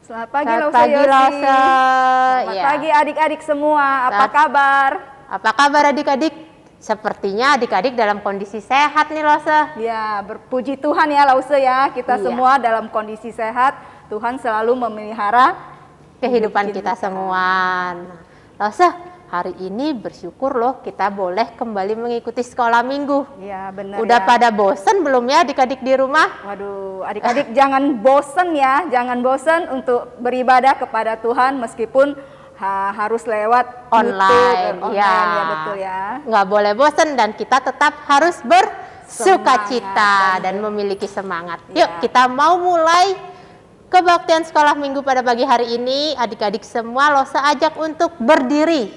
Selamat pagi, Selamat Lause pagi, Yosi. Lause. Selamat Ya. pagi adik-adik semua, apa Selamat- kabar? Apa kabar adik-adik? Sepertinya adik-adik dalam kondisi sehat nih, Lause. Ya, berpuji Tuhan ya Lause ya, kita Iya. semua dalam kondisi sehat. Tuhan selalu memelihara Kehidupan hidup kita semua. Nah, Lause, hari ini bersyukur loh kita boleh kembali mengikuti sekolah minggu. Ya, benar Udah ya. pada bosen belum ya adik-adik di rumah? Waduh, adik-adik jangan bosen ya, jangan bosen untuk beribadah kepada Tuhan meskipun harus lewat Online, YouTube, ya. ya betul ya. Nggak boleh bosen dan kita tetap harus bersukacita Semangat dan memiliki semangat. Ya. Yuk kita mau mulai kebaktian sekolah minggu pada pagi hari ini. Adik-adik semua Lause ajak untuk berdiri.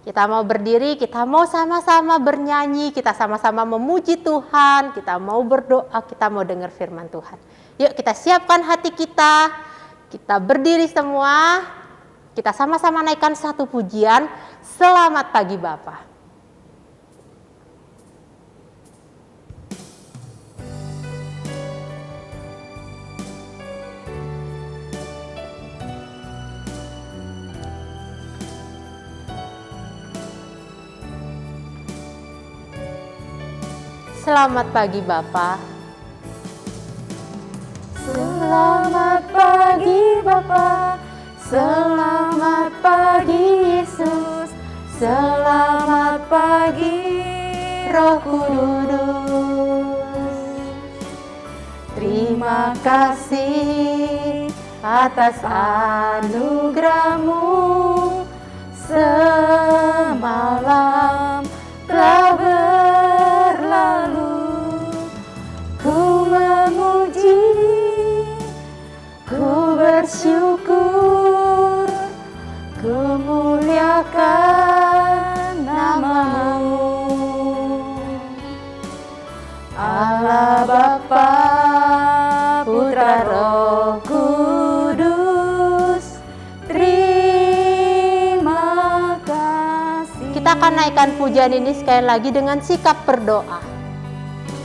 Kita mau berdiri, kita mau sama-sama bernyanyi, kita sama-sama memuji Tuhan, kita mau berdoa, kita mau dengar firman Tuhan. Yuk kita siapkan hati kita berdiri semua, kita sama-sama naikkan satu pujian, Selamat Pagi Bapa. Selamat pagi Bapa. Selamat pagi Bapa, selamat pagi Yesus, selamat pagi Roh Kudus, terima kasih atas anugerah-Mu. Semalam telah berlalu, ku memuji, ku bersyukur, ku muliakan nama-Mu. Allah Bapa, Putra Roh Kudus, terima kasih. Kita akan naikkan pujian ini sekali lagi dengan sikap berdoa.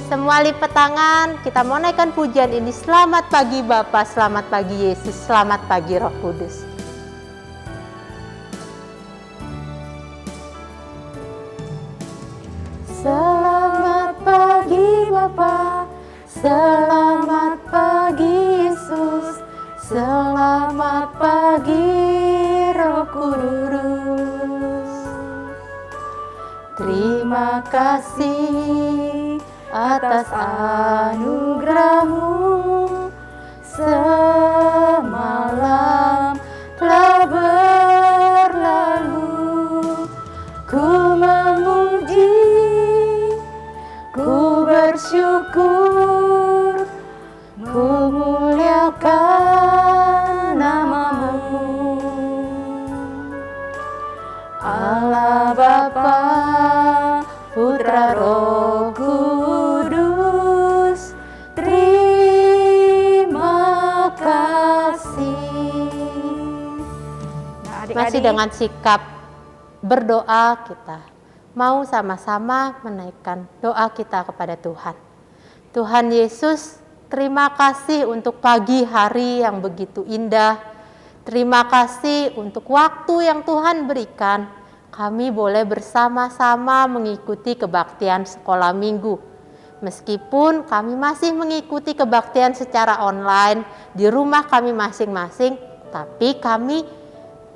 Semua lipat tangan, kita mau naikkan pujian ini. Selamat pagi Bapa, selamat pagi Yesus, selamat pagi Roh Kudus. Selamat pagi Bapa, selamat pagi Yesus, selamat pagi Roh Kudus. Terima kasih atas anugerah-Mu. Semalam telah berlalu, ku memuji, ku bersyukur, ku muliakan nama-Mu. Allah Bapa, Putra Roh Kudus, terima kasih. Nah, Masih dengan sikap berdoa kita mau sama-sama menaikkan doa kita kepada Tuhan. Tuhan Yesus, terima kasih untuk pagi hari yang begitu indah. Terima kasih untuk waktu yang Tuhan berikan. Kami boleh bersama-sama mengikuti kebaktian sekolah minggu. Meskipun kami masih mengikuti kebaktian secara online di rumah kami masing-masing, tapi kami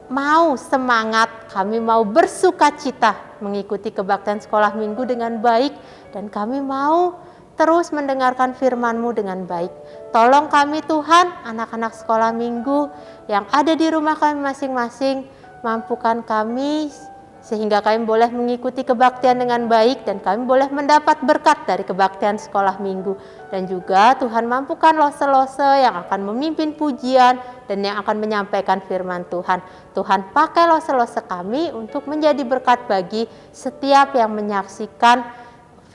mau semangat, kami mau bersukacita mengikuti kebaktian sekolah minggu dengan baik, dan kami mau terus mendengarkan firman-Mu dengan baik. Tolong kami Tuhan, anak-anak sekolah minggu yang ada di rumah kami masing-masing, mampukan kami sehingga kami boleh mengikuti kebaktian dengan baik dan kami boleh mendapat berkat dari kebaktian sekolah minggu. Dan juga Tuhan mampukan Lause-Lause yang akan memimpin pujian dan yang akan menyampaikan firman Tuhan. Tuhan pakai Lause-Lause kami untuk menjadi berkat bagi setiap yang menyaksikan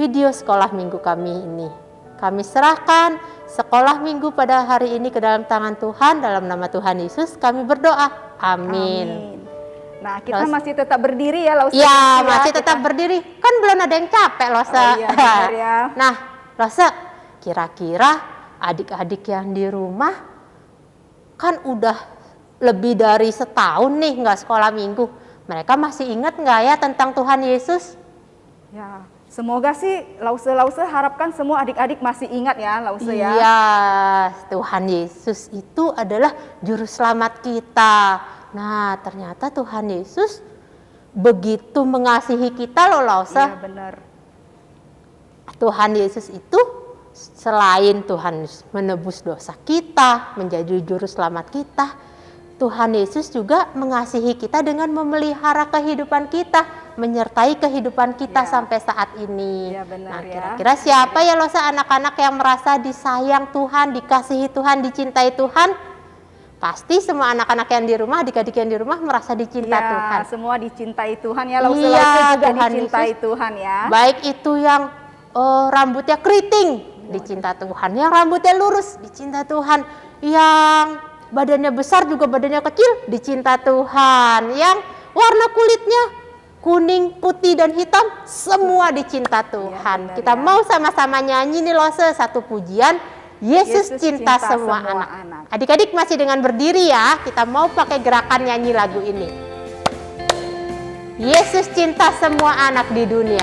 video sekolah minggu kami ini. Kami serahkan sekolah minggu pada hari ini ke dalam tangan Tuhan. Dalam nama Tuhan Yesus kami berdoa. Amin. Nah, kita masih tetap berdiri ya, Lause. Iya, masih tetap berdiri. Kan belum ada yang capek, Lause. Oh, iya, benar ya. Nah, Lause, kira-kira adik-adik yang di rumah kan udah lebih dari setahun nih nggak sekolah minggu. Mereka masih ingat nggak ya tentang Tuhan Yesus? Ya, semoga sih Lause harapkan semua adik-adik masih ingat ya Lause ya. Iya, Tuhan Yesus itu adalah juru selamat kita. Nah, ternyata Tuhan Yesus begitu mengasihi kita loh Lause. Iya benar. Tuhan Yesus itu selain Tuhan menebus dosa kita, menjadi juru selamat kita, Tuhan Yesus juga mengasihi kita dengan memelihara kehidupan kita, menyertai kehidupan kita Ya. sampai saat ini. Ya, benar Nah, ya. kira-kira siapa ya Losa anak-anak yang merasa disayang Tuhan, dikasihi Tuhan, dicintai Tuhan? Pasti semua anak-anak yang di rumah, adik-adik yang di rumah merasa dicinta Ya, Tuhan. semua dicintai Tuhan ya Lause Iya, juga Tuhan dicintai Yesus. Tuhan ya. Baik itu yang rambutnya keriting, dicinta Tuhan. Yang rambutnya lurus, dicinta Tuhan. Yang badannya besar juga badannya kecil, dicinta Tuhan. Yang warna kulitnya kuning, putih, dan hitam, semua dicinta Tuhan. benar Kita ya. mau sama-sama nyanyi nih Lose satu pujian. Yesus cinta semua anak. Adik-adik masih dengan berdiri ya. Kita mau pakai gerakan nyanyi lagu ini. Yesus cinta semua anak di dunia.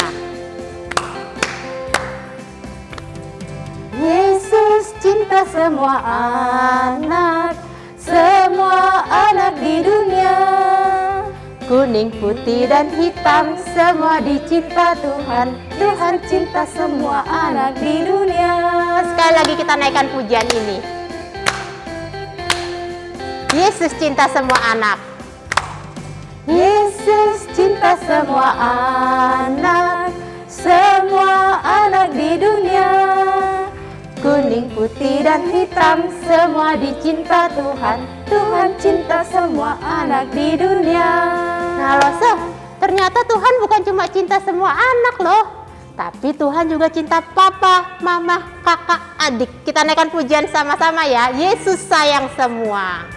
Yesus cinta semua anak di dunia. Kuning, putih, dan hitam, semua dicinta Tuhan. Tuhan cinta semua anak di dunia. Sekali lagi kita naikkan pujian ini. Yesus cinta semua anak. Yesus cinta semua anak di dunia. Kuning, putih, dan hitam, semua dicinta Tuhan. Tuhan cinta semua anak di dunia. Nah Lose, ternyata Tuhan bukan cuma cinta semua anak loh, tapi Tuhan juga cinta papa, mama, kakak, adik. Kita naikkan pujian sama-sama ya. Yesus sayang semua.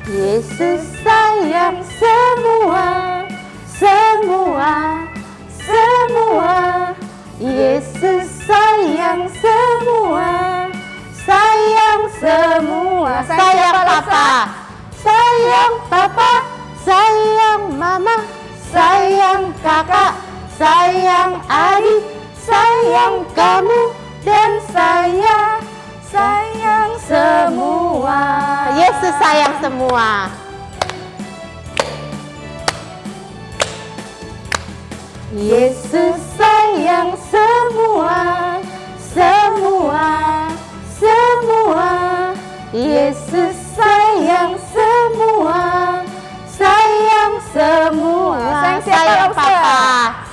Yesus sayang semua. Yesus sayang semua. Sayang papa, sayang papa, sayang mama, sayang kakak, sayang adik, sayang kamu, dan saya sayang semua. Yesus sayang semua. Yesus sayang semua. Yesus sayang semua. Sayang Sayang siapa, Lause? papa,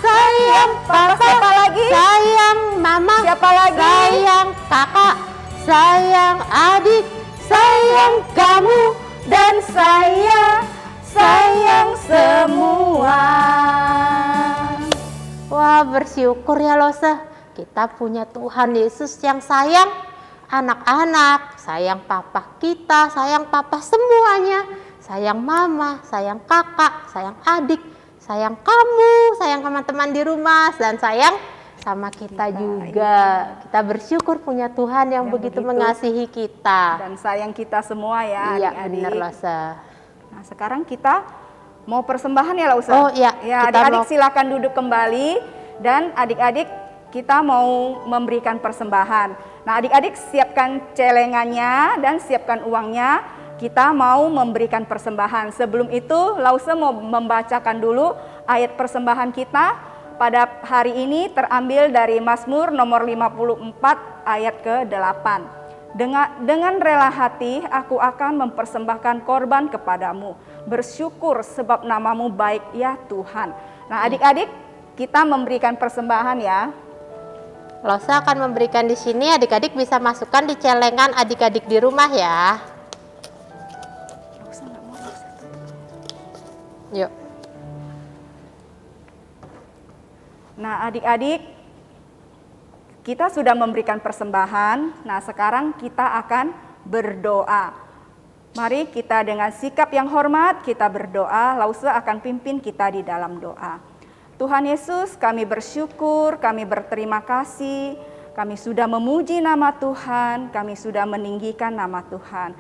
sayang papa, Siapa lagi? sayang mama, Siapa lagi? sayang kakak, sayang adik, sayang kamu, dan saya sayang semua. Wah, bersyukur ya Lose, kita punya Tuhan Yesus yang sayang anak-anak, sayang papa kita, sayang papa semuanya, sayang mama, sayang kakak, sayang adik, sayang kamu, sayang teman-teman di rumah, dan sayang sama kita juga. Kita bersyukur punya Tuhan yang begitu mengasihi kita. Dan sayang kita semua ya Iya, adik-adik. benar Lose. Nah sekarang kita mau persembahan ya Lause? Oh, iya, Ya kita adik-adik mau- silakan duduk kembali dan adik-adik kita mau memberikan persembahan. Nah adik-adik siapkan celengannya dan siapkan uangnya. Kita mau memberikan persembahan. Sebelum itu Lause mau membacakan dulu ayat persembahan kita pada hari ini terambil dari Mazmur nomor 54 ayat ke-8. Dengan rela hati aku akan mempersembahkan korban kepadamu. Bersyukur sebab namamu baik ya Tuhan. Nah adik-adik kita memberikan persembahan ya. Lose akan memberikan di sini, adik-adik bisa masukkan di celengan adik-adik di rumah ya. Yuk. Nah adik-adik kita sudah memberikan persembahan. Nah sekarang kita akan berdoa. Mari kita dengan sikap yang hormat kita berdoa. Lause akan pimpin kita di dalam doa. Tuhan Yesus, kami bersyukur, kami berterima kasih Kami sudah memuji nama Tuhan, kami sudah meninggikan nama Tuhan.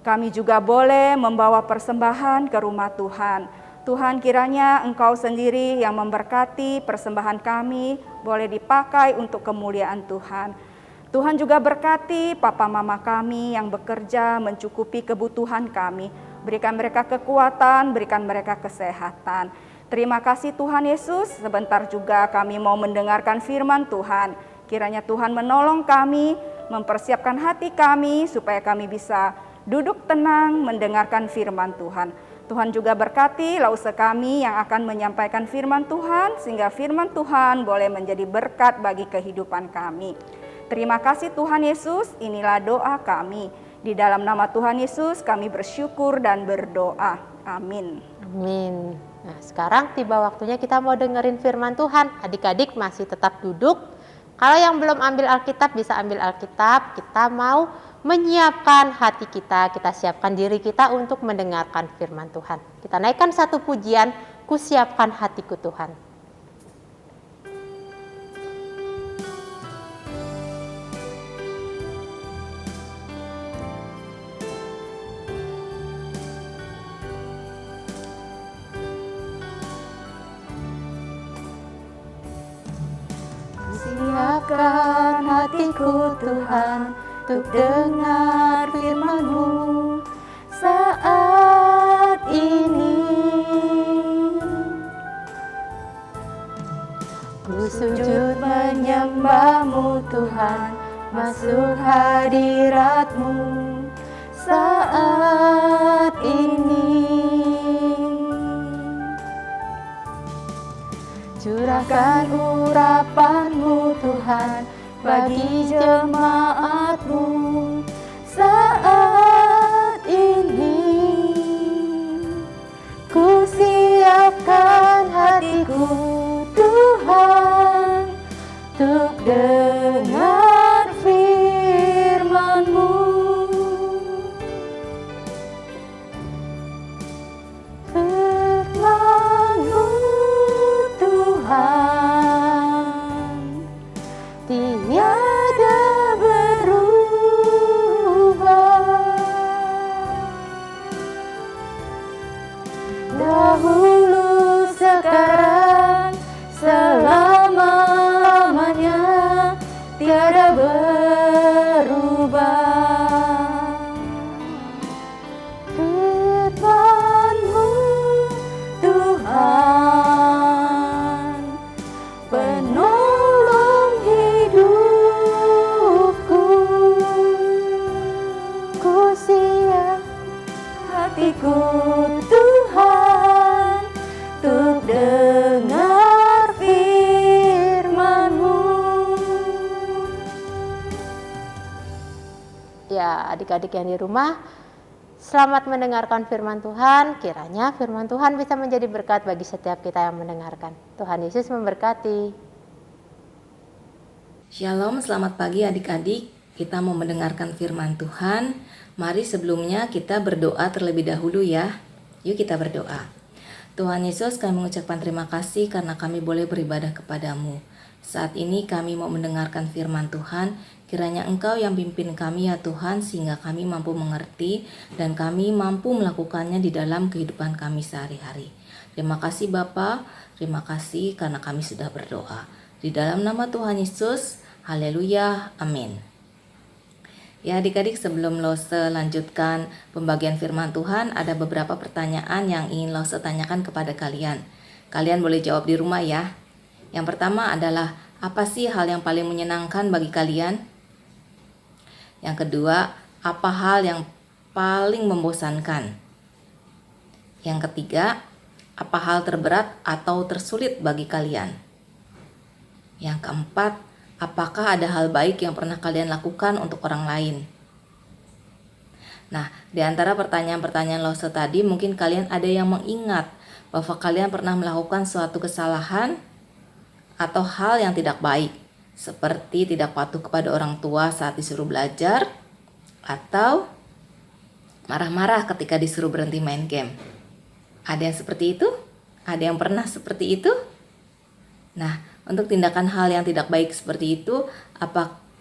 Kami juga boleh membawa persembahan ke rumah Tuhan. Tuhan, kiranya Engkau sendiri yang memberkati persembahan kami boleh dipakai untuk kemuliaan Tuhan. Tuhan juga berkati papa mama kami yang bekerja mencukupi kebutuhan kami. Berikan mereka kekuatan, berikan mereka kesehatan. Terima kasih Tuhan Yesus, sebentar juga kami mau mendengarkan firman Tuhan. Kiranya Tuhan menolong kami, mempersiapkan hati kami supaya kami bisa duduk tenang mendengarkan firman Tuhan. Tuhan juga berkati lause kami yang akan menyampaikan firman Tuhan, sehingga firman Tuhan boleh menjadi berkat bagi kehidupan kami. Terima kasih Tuhan Yesus, inilah doa kami. Di dalam nama Tuhan Yesus kami bersyukur dan berdoa. Amin. Amin. Nah, sekarang tiba waktunya kita mau dengerin firman Tuhan. Adik-adik masih tetap duduk. Kalau yang belum ambil Alkitab bisa ambil Alkitab. Kita mau menyiapkan hati kita siapkan diri kita untuk mendengarkan firman Tuhan. Kita naikkan satu pujian, ku siapkan hatiku Tuhan. Siapkan hatiku Tuhan untuk dengar firman-Mu saat ini. Ku sujud menyembah-Mu Tuhan, masuk hadirat-Mu saat ini. Curahkan urapan-Mu Tuhan bagi jemaat-Mu saat ini. Ku siapkan hatiku Tuhan untuk dengar firman-Mu. Firman-Mu Tuhan tiada berubah. Dahulu, sekarang, selama-lamanya tiada berubah. Firman-Mu Tuhan, penolong hidupku. Ku siap hatiku Tuhan untuk dengar firman-Mu. Ya, adik-adik yang di rumah, selamat mendengarkan firman Tuhan. Kiranya firman Tuhan bisa menjadi berkat bagi setiap kita yang mendengarkan. Tuhan Yesus memberkati. Shalom, selamat pagi adik-adik. Kita mau mendengarkan firman Tuhan. Mari sebelumnya kita berdoa terlebih dahulu ya. Yuk kita berdoa. Tuhan Yesus, kami mengucapkan terima kasih karena kami boleh beribadah kepadamu. Saat ini kami mau mendengarkan firman Tuhan. Kiranya Engkau yang pimpin kami ya Tuhan, sehingga kami mampu mengerti dan kami mampu melakukannya di dalam kehidupan kami sehari-hari. Terima kasih Bapa, terima kasih karena kami sudah berdoa. Di dalam nama Tuhan Yesus, haleluya, amin. Ya adik-adik, sebelum Lose lanjutkan pembagian firman Tuhan, ada beberapa pertanyaan yang ingin Lose tanyakan kepada kalian. Kalian boleh jawab di rumah ya. Yang pertama adalah, apa sih hal yang paling menyenangkan bagi kalian? Yang kedua, apa hal yang paling membosankan? Yang ketiga, apa hal terberat atau tersulit bagi kalian? Yang keempat, apakah ada hal baik yang pernah kalian lakukan untuk orang lain? Nah, di antara pertanyaan-pertanyaan Lose tadi, mungkin kalian ada yang mengingat bahwa kalian pernah melakukan suatu kesalahan atau hal yang tidak baik, seperti tidak patuh kepada orang tua saat disuruh belajar, atau marah-marah ketika disuruh berhenti main game. Ada yang seperti itu? Ada yang pernah seperti itu? Nah, Untuk tindakan hal yang tidak baik seperti itu,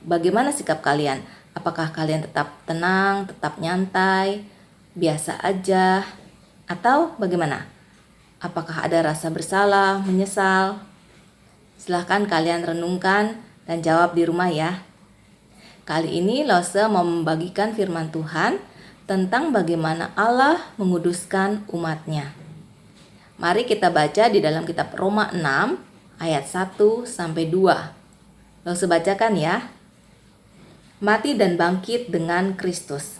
bagaimana sikap kalian? Apakah kalian tetap tenang, tetap nyantai, biasa aja, atau bagaimana? Apakah ada rasa bersalah, menyesal? Silahkan kalian renungkan dan jawab di rumah ya. Kali ini Lose mau membagikan firman Tuhan tentang bagaimana Allah menguduskan umatnya. Mari kita baca di dalam kitab Roma 6 ayat 1-2. Lose bacakan ya. Mati dan bangkit dengan Kristus.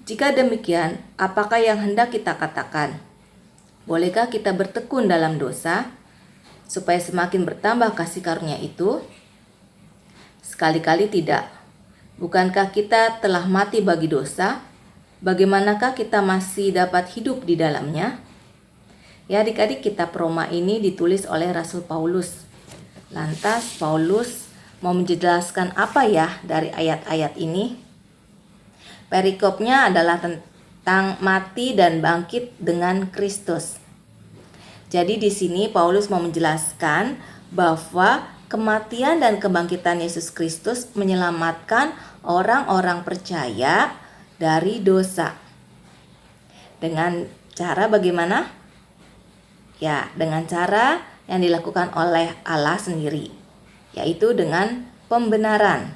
Jika demikian, apakah yang hendak kita katakan? Bolehkah kita bertekun dalam dosa supaya semakin bertambah kasih karunia itu? Sekali-kali tidak. Bukankah kita telah mati bagi dosa? Bagaimanakah kita masih dapat hidup di dalamnya? Ya adik-adik, kitab Roma ini ditulis oleh Rasul Paulus. Lantas Paulus mau menjelaskan apa ya dari ayat-ayat ini? Perikopnya adalah tentang mati dan bangkit dengan Kristus. Jadi di sini Paulus mau menjelaskan bahwa kematian dan kebangkitan Yesus Kristus menyelamatkan orang-orang percaya dari dosa. Dengan cara bagaimana? Ya, dengan cara yang dilakukan oleh Allah sendiri, yaitu dengan pembenaran.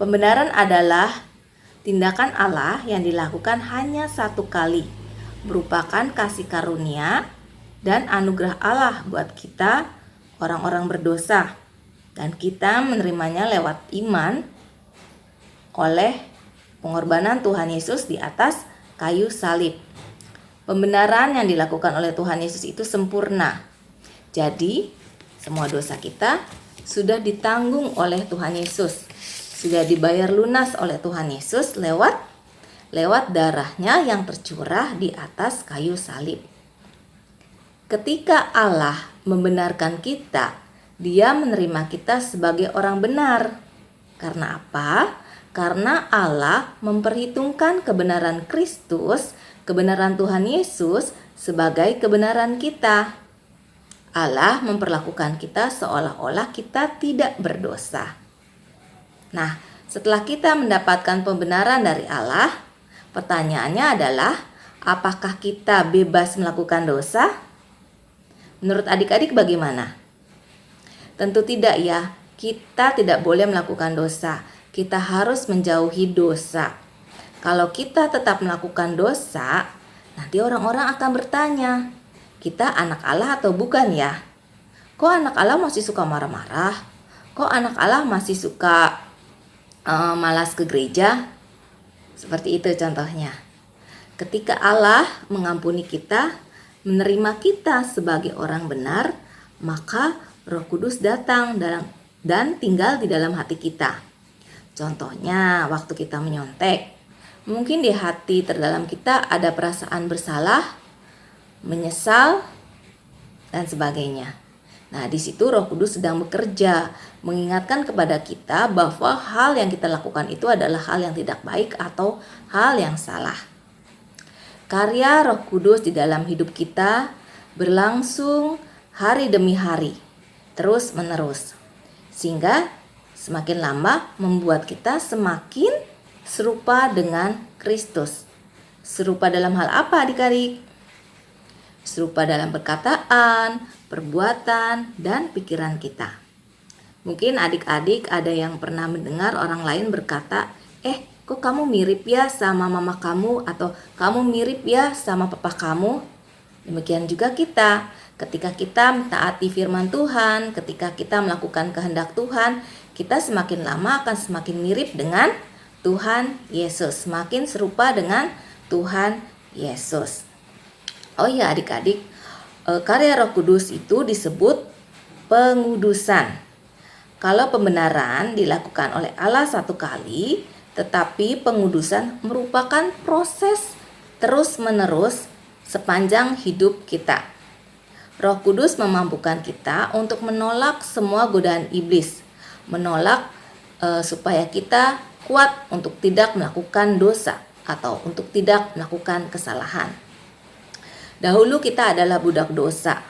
Pembenaran adalah tindakan Allah yang dilakukan hanya satu kali, merupakan kasih karunia dan anugerah Allah buat kita, orang-orang berdosa, dan kita menerimanya lewat iman oleh pengorbanan Tuhan Yesus di atas kayu salib. Pembenaran yang dilakukan oleh Tuhan Yesus itu sempurna. Jadi, semua dosa kita sudah ditanggung oleh Tuhan Yesus. Sudah dibayar lunas oleh Tuhan Yesus lewat darahnya yang tercurah di atas kayu salib. Ketika Allah membenarkan kita, Dia menerima kita sebagai orang benar. Karena apa? Karena Allah memperhitungkan kebenaran Kristus, kebenaran Tuhan Yesus sebagai kebenaran kita. Allah memperlakukan kita seolah-olah kita tidak berdosa. Nah, setelah kita mendapatkan pembenaran dari Allah, pertanyaannya adalah, apakah kita bebas melakukan dosa? Menurut adik-adik bagaimana? Tentu tidak ya, kita tidak boleh melakukan dosa. Kita harus menjauhi dosa. Kalau kita tetap melakukan dosa, nanti orang-orang akan bertanya, kita anak Allah atau bukan ya? Kok anak Allah masih suka marah-marah? Kok anak Allah masih suka malas ke gereja? Seperti itu contohnya. Ketika Allah mengampuni kita, menerima kita sebagai orang benar, maka Roh Kudus datang dan tinggal di dalam hati kita. Contohnya, waktu kita menyontek, mungkin di hati terdalam kita ada perasaan bersalah, menyesal, dan sebagainya. Nah, di situ Roh Kudus sedang bekerja, mengingatkan kepada kita bahwa hal yang kita lakukan itu adalah hal yang tidak baik atau hal yang salah. Karya Roh Kudus di dalam hidup kita berlangsung hari demi hari, terus menerus, sehingga semakin lama membuat kita semakin serupa dengan Kristus. Serupa dalam hal apa adik-adik? Serupa dalam perkataan, perbuatan, dan pikiran kita. Mungkin adik-adik ada yang pernah mendengar orang lain berkata, kok kamu mirip ya sama mama kamu, atau kamu mirip ya sama papa kamu. Demikian juga kita, ketika kita mentaati firman Tuhan, ketika kita melakukan kehendak Tuhan, kita semakin lama akan semakin mirip dengan Tuhan Yesus, semakin serupa dengan Tuhan Yesus. Oh ya adik-adik, karya Roh Kudus itu disebut pengudusan. Kalau pembenaran dilakukan oleh Allah satu kali, tetapi pengudusan merupakan proses terus-menerus sepanjang hidup kita. Roh Kudus memampukan kita untuk menolak semua godaan iblis, menolak supaya kita kuat untuk tidak melakukan dosa atau untuk tidak melakukan kesalahan. Dahulu kita adalah budak dosa,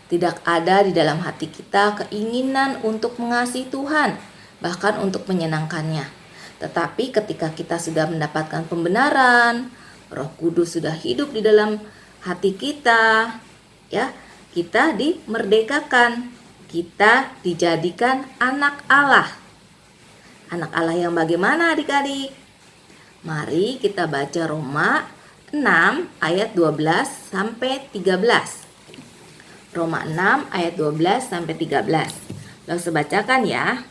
Tidak ada di dalam hati kita keinginan untuk mengasihi Tuhan, bahkan untuk menyenangkannya. Tetapi ketika kita sudah mendapatkan pembenaran, Roh Kudus sudah hidup di dalam hati kita, ya, kita dimerdekakan, kita dijadikan anak Allah. Anak Allah yang bagaimana adik-adik? Mari kita baca Roma 6 ayat 12 sampai 13. Roma 6 ayat 12 sampai 13. Lalu saya bacakan ya.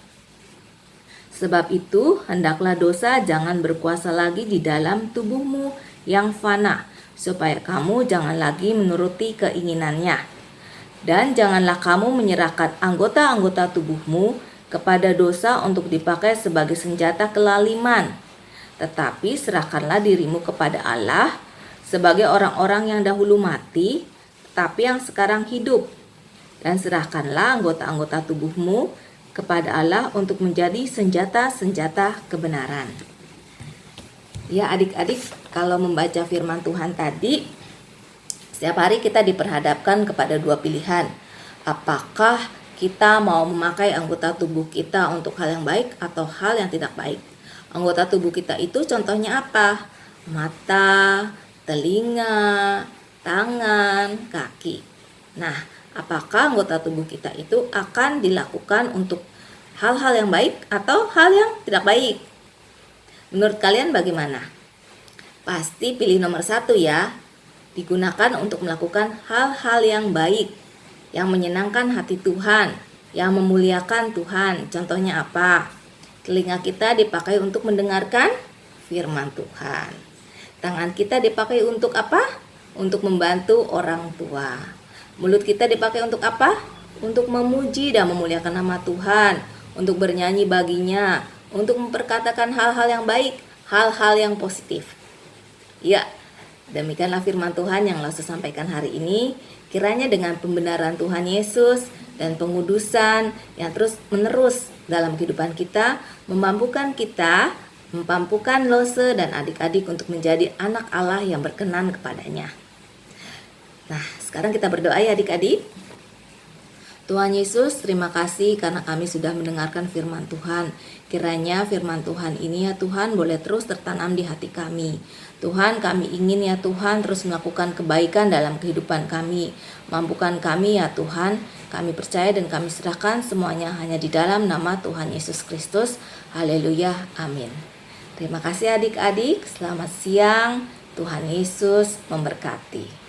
Sebab itu hendaklah dosa jangan berkuasa lagi di dalam tubuhmu yang fana, supaya kamu jangan lagi menuruti keinginannya. Dan janganlah kamu menyerahkan anggota-anggota tubuhmu kepada dosa untuk dipakai sebagai senjata kelaliman. Tetapi serahkanlah dirimu kepada Allah sebagai orang-orang yang dahulu mati, tetapi yang sekarang hidup. Dan serahkanlah anggota-anggota tubuhmu kepada Allah untuk menjadi senjata-senjata kebenaran. Ya adik-adik, kalau membaca firman Tuhan tadi, setiap hari kita diperhadapkan kepada dua pilihan. Apakah kita mau memakai anggota tubuh kita untuk hal yang baik atau hal yang tidak baik? Anggota tubuh kita itu contohnya apa? Mata, telinga, tangan, kaki. Nah, apakah anggota tubuh kita itu akan dilakukan untuk hal-hal yang baik atau hal yang tidak baik? Menurut kalian bagaimana? Pasti pilih nomor 1 ya. Digunakan untuk melakukan hal-hal yang baik, yang menyenangkan hati Tuhan, yang memuliakan Tuhan. Contohnya apa? Telinga kita dipakai untuk mendengarkan firman Tuhan. Tangan kita dipakai untuk apa? Untuk membantu orang tua. Mulut kita dipakai untuk apa? Untuk memuji dan memuliakan nama Tuhan, untuk bernyanyi baginya, untuk memperkatakan hal-hal yang baik, hal-hal yang positif. Ya, demikianlah firman Tuhan yang Lause sampaikan hari ini. Kiranya dengan pembenaran Tuhan Yesus dan pengudusan yang terus menerus dalam kehidupan kita, memampukan Lause dan adik-adik untuk menjadi anak Allah yang berkenan kepadanya. Nah, sekarang kita berdoa ya adik-adik. Tuhan Yesus, terima kasih karena kami sudah mendengarkan firman Tuhan. Kiranya firman Tuhan ini ya Tuhan boleh terus tertanam di hati kami. Tuhan, kami ingin ya Tuhan terus melakukan kebaikan dalam kehidupan kami. Mampukan kami ya Tuhan. Kami percaya dan kami serahkan semuanya hanya di dalam nama Tuhan Yesus Kristus. Haleluya, amin. Terima kasih adik-adik. Selamat siang. Tuhan Yesus memberkati.